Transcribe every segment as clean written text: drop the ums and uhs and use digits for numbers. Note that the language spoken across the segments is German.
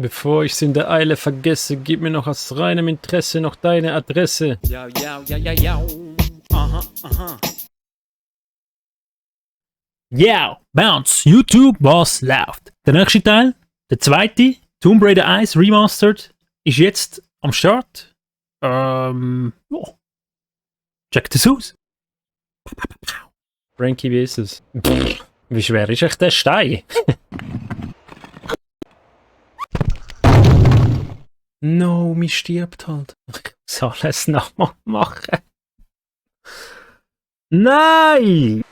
Bevor ich's in der Eile vergesse, gib mir noch aus reinem Interesse noch deine Adresse. Ja, ja, ja, ja, ja. Aha, aha. Yeah, Bounce, YouTube, was läuft? Der nächste Teil, der zweite, Tomb Raider 1 Remastered, ist jetzt am Start. Ja. Check das aus. Frankie, wie ist es? Wie schwer ist echt der Stein? No, mich stirbt halt. Ich soll es nochmal machen. Nein!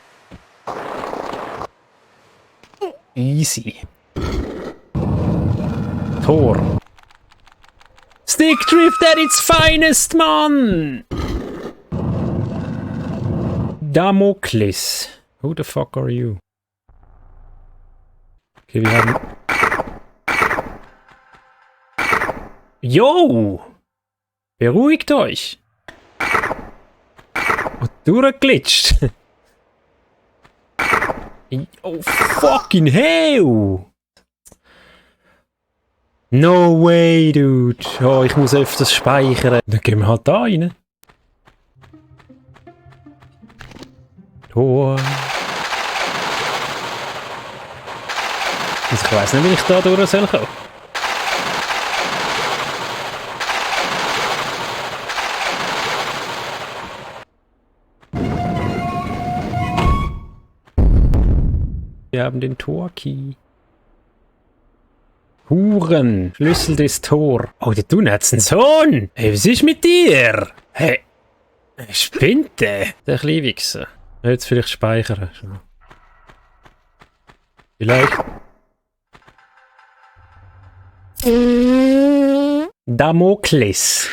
Easy. Tor. Stick Drift at its finest, Mann! Damokles. Who the fuck are you? Okay, wir haben... Yo! Beruhigt euch! Und durchglitscht! Oh, fucking hell! No way, dude! Oh, ich muss öfters speichern. Dann gehen wir halt da rein. Tor. Also ich weiss nicht, wie ich da durch soll kommen. Wir haben den Torkey. Huren, Schlüssel des Tor. Oh, der Tun hat's einen Sohn. Hey, was ist mit dir? Hey, spinnt der? Der kleine Wichser. Jetzt vielleicht speichern. Vielleicht. Damokles.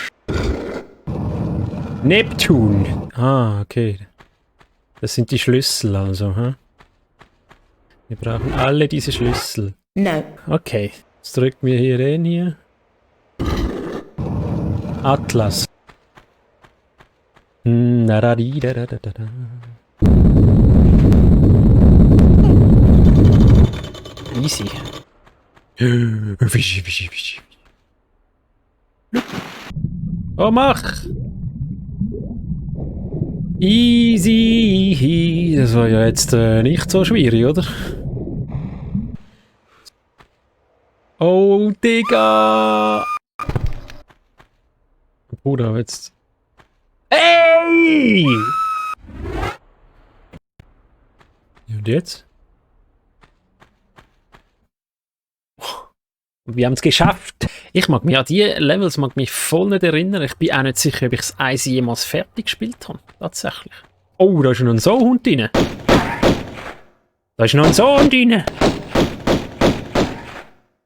Neptun. Ah, okay. Das sind die Schlüssel also, hä? Wir brauchen alle diese Schlüssel. No. Okay, jetzt drücken wir hier hin hier. Atlas. Easy. Oh, mach! Easy. Das war ja jetzt nicht so schwierig, oder? Oh, Digga! Bruder, jetzt... Ey! Und jetzt? Wir haben es geschafft. Ich mag mich an die Levels voll nicht erinnern. Ich bin auch nicht sicher, ob ich das Eis jemals fertig gespielt habe. Tatsächlich. Oh, da ist noch ein Sohn drin. Da ist noch ein Sohn drin.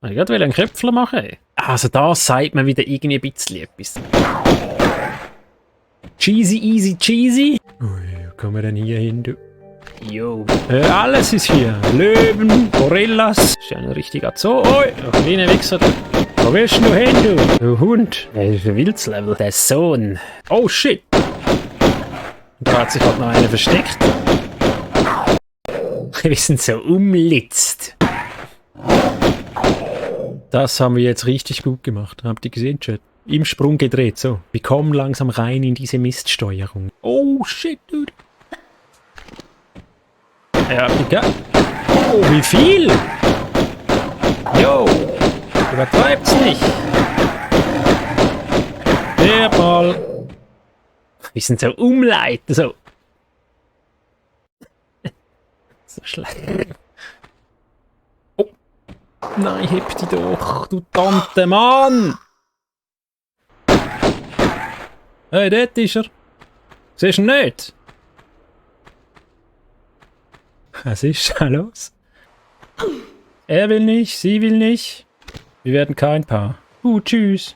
Ich wollte einen Köpfler machen. Also da sagt man wieder irgendwie ein bisschen etwas. Cheesy, easy, cheesy. Ui, wo kommen wir denn hier hin, du? Jo. Alles ist hier. Löwen, Gorillas. Ist ja ein richtiger Zoo. Oi, ein kleiner Wichser. Wo willst du hin, du Hund? Das ist ein Wildslevel. Der Sohn. Oh, shit. Da hat sich halt noch einer versteckt. Wir sind so umlitzt. Das haben wir jetzt richtig gut gemacht. Habt ihr gesehen, Chat? Im Sprung gedreht, so. Wir kommen langsam rein in diese Miststeuerung. Oh, shit, dude. Ja, egal. Oh, wie viel? Jo, übertreibt's nicht. Der Ball. Wir sind so umleiten, so. So schlecht. Oh. Nein, heb die doch, du Tante, Mann! Hey, dort ist er. Siehst du ihn nicht? Was ist da los? Er will nicht, sie will nicht. Wir werden kein Paar. Tschüss.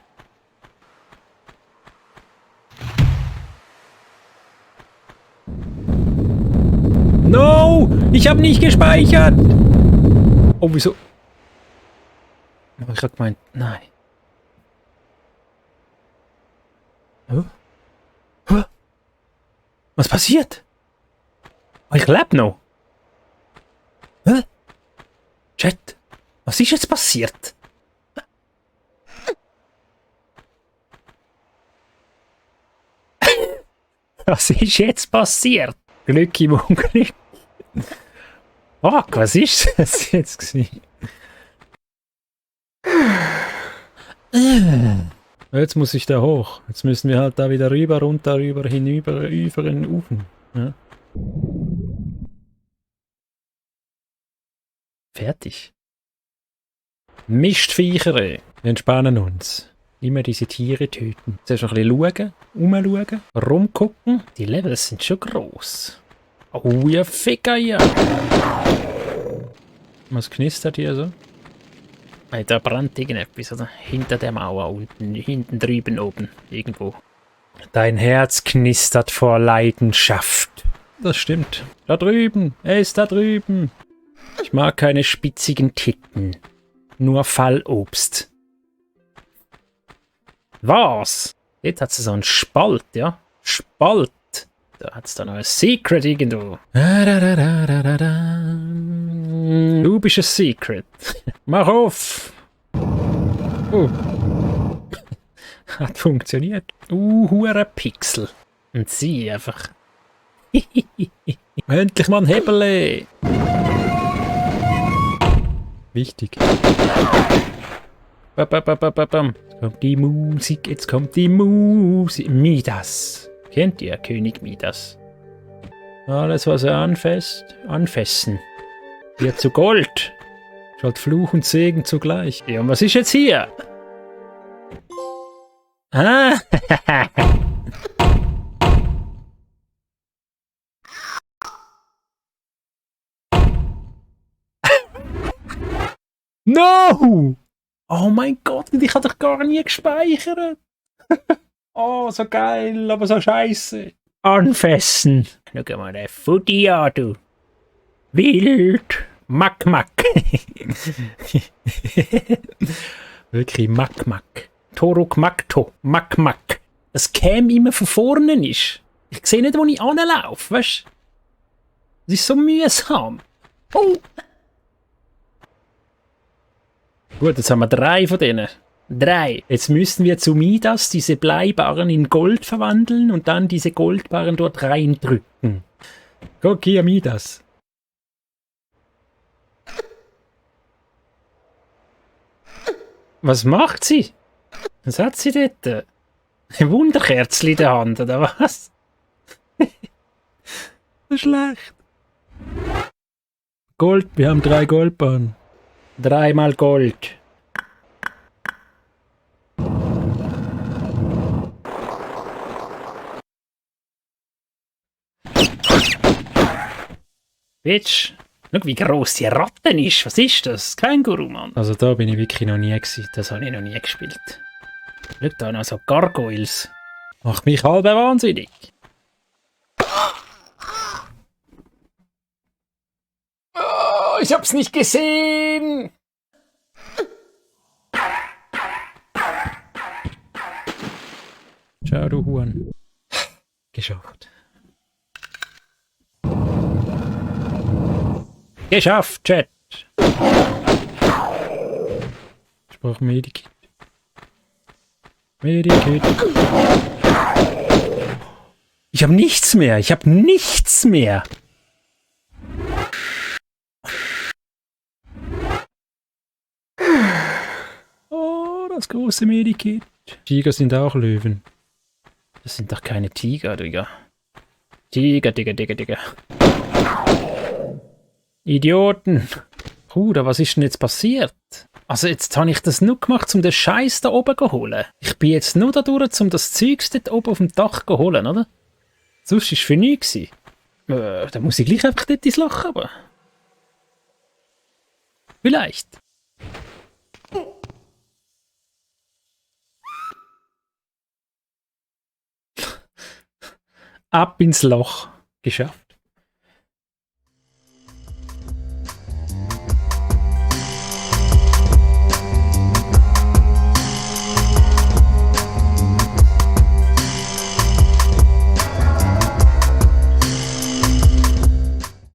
No! Ich habe nicht gespeichert! Oh, wieso? Ich hab gemeint, nein. Oh? Huh? Was passiert? Oh, ich lebe noch. Hä? Chat, was ist jetzt passiert? Was ist jetzt passiert? Glück im Unglück. Fuck, was ist das jetzt gewesen? Jetzt muss ich da hoch. Jetzt müssen wir halt da wieder rüber, runter, rüber, hinüber, über den Ofen. Ja. Fertig. Mistviecher. Wir entspannen uns. Immer diese Tiere töten. Zuerst noch ein bisschen schauen, rumschauen, rumgucken. Die Levels sind schon gross. Oh, ja, Ficker, ja. Was knistert hier so? Hey, da brennt irgendetwas, oder? Hinter der Mauer unten, hinten drüben oben, irgendwo. Dein Herz knistert vor Leidenschaft. Das stimmt. Da drüben, er ist da drüben. Ich mag keine spitzigen Titten. Nur Fallobst. Was? Jetzt hat sie so einen Spalt, ja? Spalt. Da hat es da noch ein Secret irgendwo. Du bist ein Secret. Mach auf. Hat funktioniert. Hure Pixel. Und sie einfach. Endlich mal ein Hebel. Wichtig. Jetzt kommt die Musik, jetzt kommt die Musik. Midas. Kennt ihr König Midas? Alles, was er anfassen, wird zu Gold. Ist halt Fluch und Segen zugleich. Ja, und was ist jetzt hier? Ah, no! Oh mein Gott, ich habe doch gar nie gespeichert. Oh, so geil, aber so scheiße. Anfassen. Schau mal den Footy an, du. Wild. Mack. Wirklich Mack. Toruk Makto. Mack. Das käme immer von vorne ist. Ich sehe nicht, wo ich anlaufe, weißt du? Das ist so mühsam. Oh! Gut, jetzt haben wir 3 von denen. 3. Jetzt müssen wir zu Midas diese Bleibarren in Gold verwandeln und dann diese Goldbarren dort reindrücken. Guck hier, Midas. Was macht sie? Was hat sie dort? Ein Wunderkerzchen in der Hand, oder was? Das ist schlecht. Gold, wir haben 3 Goldbarren. 3 mal Gold. Bitch, schau wie gross die Ratte ist. Was ist das? Känguru, Mann. Also da bin ich wirklich noch nie gewesen. Das habe ich noch nie gespielt. Schau da noch so Gargoyles. Macht mich halb wahnsinnig. Oh, ich hab's nicht gesehen. Ciao, du Huhn. Geschafft. Geschafft, Chat. Ich brauche Medikit. Ich habe nichts mehr. Oh, das große Medikit. Tiger sind auch Löwen. Das sind doch keine Tiger, Digga. Tiger. Idioten. Bruder, was ist denn jetzt passiert? Also jetzt habe ich das nur gemacht, um den Scheiß da oben zu holen. Ich bin jetzt nur da durch, um das Zeugs dort oben auf dem Dach zu holen, oder? Sonst war es für nichts. Da muss ich gleich einfach dort ins Loch haben. Vielleicht. Ab ins Loch. Geschafft.